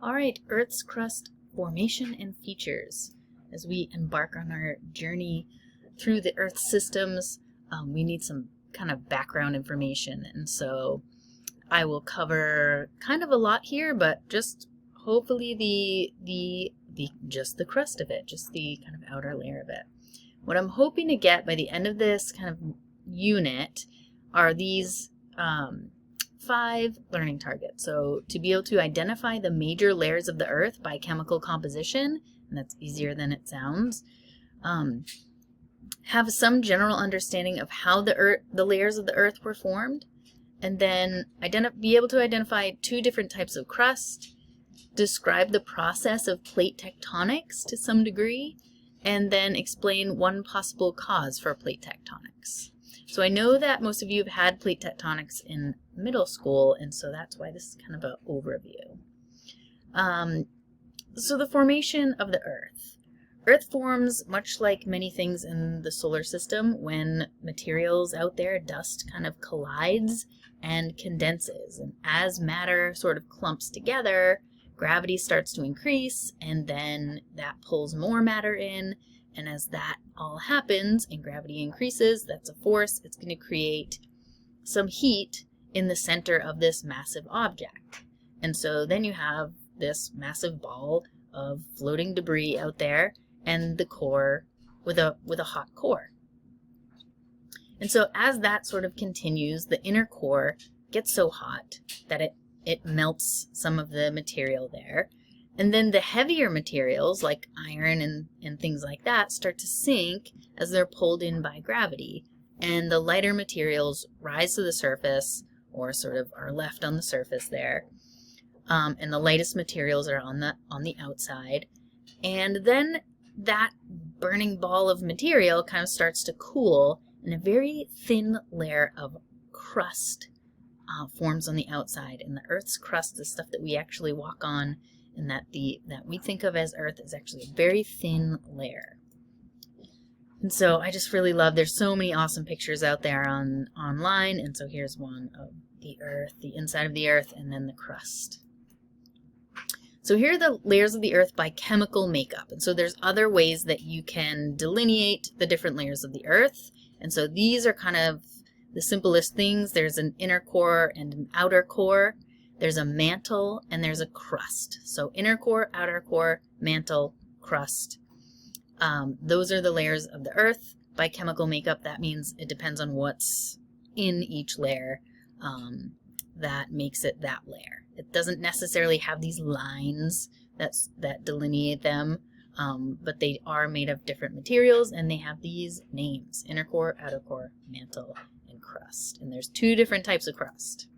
All right, Earth's crust formation and features. As we embark on our journey through the Earth systems, we need some kind of background information. And so I will cover kind of a lot here, but just hopefully just the crust of it, just the kind of outer layer of it. What I'm hoping to get by the end of this kind of unit are these 5 learning targets. So to be able to identify the major layers of the Earth by chemical composition, and that's easier than it sounds, have some general understanding of how the layers of the Earth were formed, and then be able to identify 2 different types of crust, describe the process of plate tectonics to some degree, and then explain one possible cause for plate tectonics. So I know that most of you have had plate tectonics in middle school, and so that's why this is kind of an overview. So the formation of the Earth. Earth forms much like many things in the solar system when materials out there, dust, kind of collides and condenses. And as matter sort of clumps together, gravity starts to increase, and then that pulls more matter in. And as that all happens and gravity increases, that's a force, it's going to create some heat in the center of this massive object. And so then you have this massive ball of floating debris out there and the core with a hot core. And so as that sort of continues, the inner core gets so hot that it melts some of the material there. And then the heavier materials like iron and things like that start to sink as they're pulled in by gravity. And the lighter materials rise to the surface, or sort of are left on the surface there. And the lightest materials are on the outside. And then that burning ball of material kind of starts to cool, and a very thin layer of crust forms on the outside. And the Earth's crust, the stuff that we actually walk on, and that we think of as Earth, is actually a very thin layer. And so I just really love, there's so many awesome pictures out there online, and so here's one of the Earth, the inside of the Earth, and then the crust. So here are the layers of the Earth by chemical makeup. And so there's other ways that you can delineate the different layers of the Earth. And so these are kind of the simplest things. There's an inner core and an outer core. There's a mantle and there's a crust. So inner core, outer core, mantle, crust. Those are the layers of the Earth by chemical makeup. That means it depends on what's in each layer that makes it that layer. It doesn't necessarily have these lines that delineate them, but they are made of different materials, and they have these names: inner core, outer core, mantle, and crust. And there's 2 different types of crust.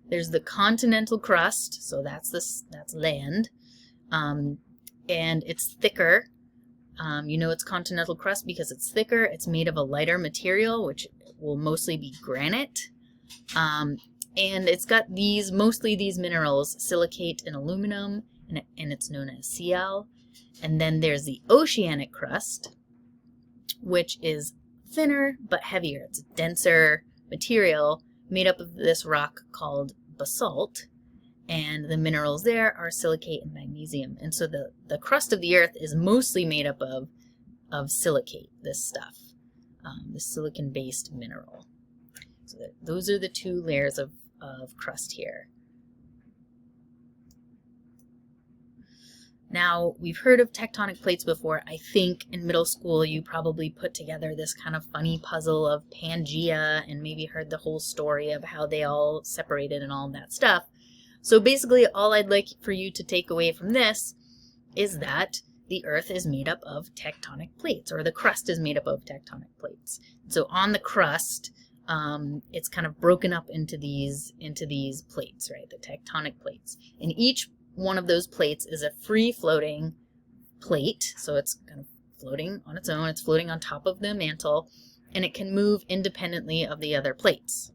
There's the continental crust, so that's land, and it's thicker. You know it's continental crust because it's thicker. It's made of a lighter material, which will mostly be granite. And it's got mostly these minerals, silicate and aluminum, and it's known as Cl. And then there's the oceanic crust, which is thinner but heavier. It's a denser material made up of this rock called basalt, and the minerals there are silicate and magnesium. And so the crust of the Earth is mostly made up of silicate, this stuff, the silicon-based mineral. So those are the 2 layers of crust here. Now, we've heard of tectonic plates before. I think in middle school you probably put together this kind of funny puzzle of Pangea and maybe heard the whole story of how they all separated and all that stuff. So basically all I'd like for you to take away from this is that the Earth is made up of tectonic plates, or the crust is made up of tectonic plates. So on the crust, it's kind of broken up into these plates, right? The tectonic plates. And each one of those plates is a free-floating plate, so it's kind of floating on its own. It's floating on top of the mantle, and it can move independently of the other plates.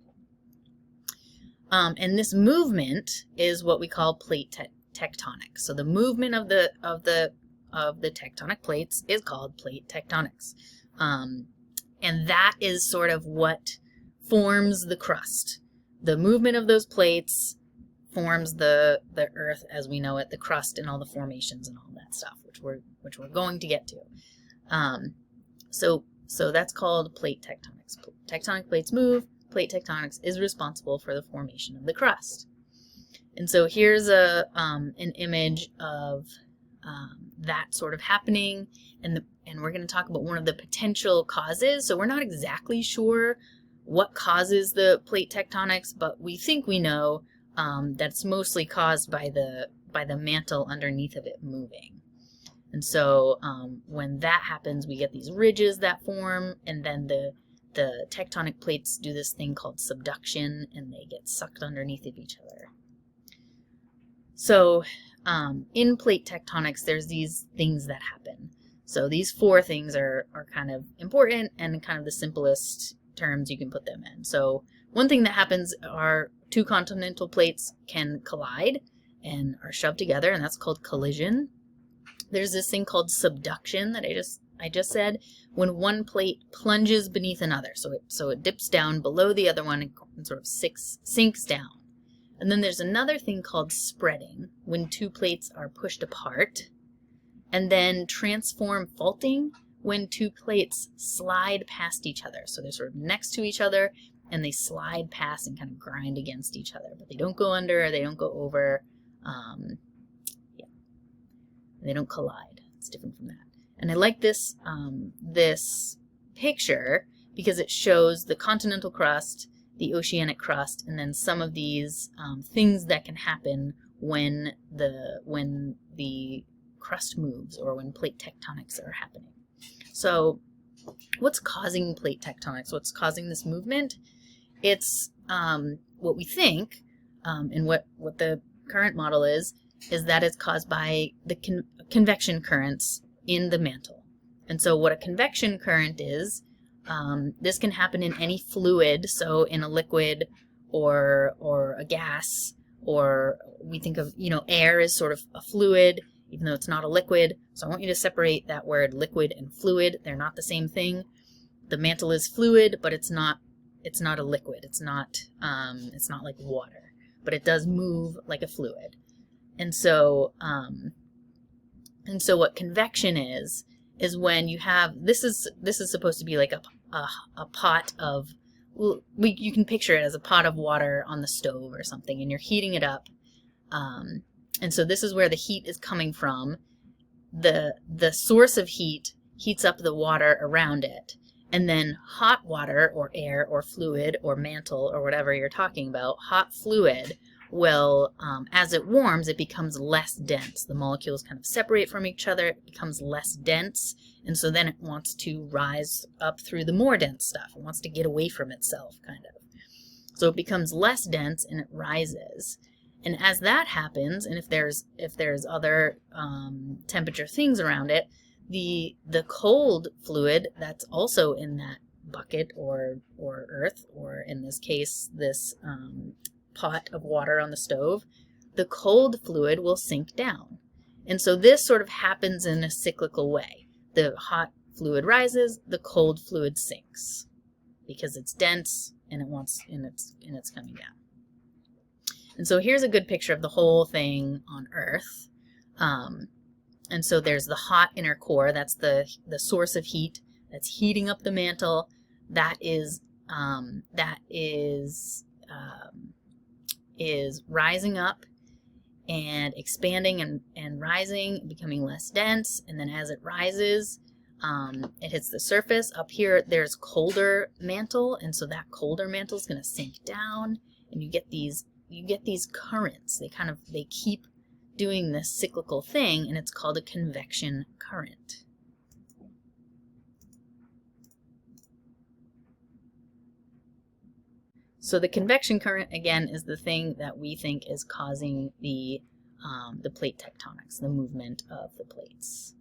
And this movement is what we call plate tectonics. So the movement of the tectonic plates is called plate tectonics, and that is sort of what forms the crust. The movement of those plates forms the Earth as we know it, the crust and all the formations and all that stuff, which we're going to get to. So that's called plate tectonics. Tectonic plates move. Plate tectonics is responsible for the formation of the crust. And so here's an image of that sort of happening, and we're going to talk about one of the potential causes. So we're not exactly sure what causes the plate tectonics, but we think we know that it's mostly caused by the mantle underneath of it moving. And so when that happens, we get these ridges that form, and then the tectonic plates do this thing called subduction, and they get sucked underneath of each other. So in plate tectonics, there's these things that happen. So these four things are kind of important and kind of the simplest terms you can put them in. So one thing that happens are two continental plates can collide and are shoved together, and that's called collision. There's this thing called subduction that I just said, when one plate plunges beneath another. So it dips down below the other one and sort of sinks down. And then there's another thing called spreading, when two plates are pushed apart. And then transform faulting, when two plates slide past each other. So they're sort of next to each other, and they slide past and kind of grind against each other. But they don't go under, or they don't go over. They don't collide. It's different from that. And I like this picture because it shows the continental crust, the oceanic crust, and then some of these things that can happen when the crust moves, or when plate tectonics are happening. So what's causing plate tectonics? What's causing this movement? It's what we think, and what the current model is that it's caused by the convection currents in the mantle. And so what a convection current is, this can happen in any fluid, so in a liquid or a gas, or we think of, air as sort of a fluid, even though it's not a liquid. So I want you to separate that word liquid and fluid. They're not the same thing. The mantle is fluid, but it's not a liquid. It's not like water, but it does move like a fluid. And so what convection is when you have, this is supposed to be like a pot of, you can picture it as a pot of water on the stove or something, and you're heating it up. And so this is where the heat is coming from. The source of heat heats up the water around it, and then hot water or air or fluid or mantle or whatever you're talking about, hot fluid will, as it warms, it becomes less dense. The molecules kind of separate from each other, it becomes less dense, and so then it wants to rise up through the more dense stuff. It wants to get away from itself, kind of. So it becomes less dense and it rises. And as that happens, and if there's other temperature things around it, the cold fluid that's also in that bucket or earth, or in this case, this pot of water on the stove, the cold fluid will sink down. And so this sort of happens in a cyclical way. The hot fluid rises, the cold fluid sinks because it's dense and it's coming down. And so here's a good picture of the whole thing on Earth. And so there's the hot inner core. That's the source of heat that's heating up the mantle. That is rising up and expanding and rising, becoming less dense. And then as it rises, it hits the surface. Up here, there's colder mantle, and so that colder mantle is going to sink down, and you get these currents. They keep doing this cyclical thing, and it's called a convection current. So the convection current, again, is the thing that we think is causing the plate tectonics, the movement of the plates.